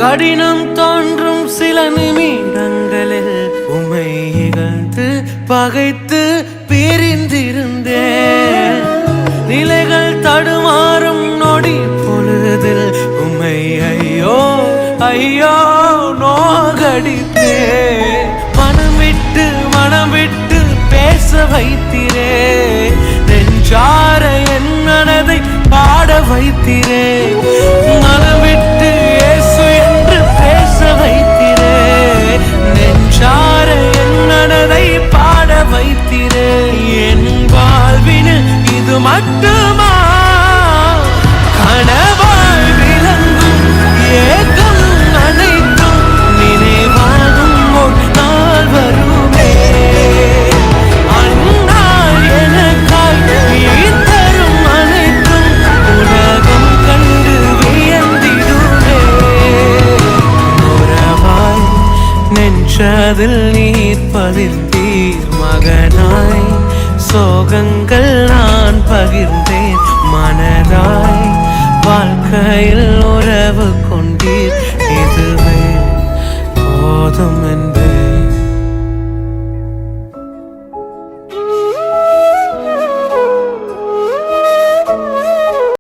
கடினம் தோன்றும் சில நிமிடங்களில் உம்மை இகழ்ந்து பகைத்து பிரிந்திருந்தேன். நிலைகள் தடுமாறும் நொடி பொழுதில் உம்மை ஐயோ ஐயோ நோகடித்தேன். மனம் விட்டு பேச வைத்திரே, நெஞ்சார என் மனதை பாட வைத்திரே. மனம் விட்டு இயேசு என்று பேச வைத்திரே, நெஞ்சார என் மனதை பாட வைத்திரே. என் வாழ்வினில் இது மட்டுமா கனவாய் விளங்கும் ஏக்கம் அனைத்தும் நினைவாகும் ஒரு நாள் வருமே. அந்நாள் எனக்காய் நீ தரும் அனைத்தும் உலகம் கண்டு வியந்திடுமே. உறவாய் நெஞ்சதில் நீர் பதிர்ந்தீர், மகனாய் சோகங்கள் நான் பகிர்ந்தேன். மனதாய் வாழ்க்கையில் உறவு கொண்டீர், இதுவே போதும் என்று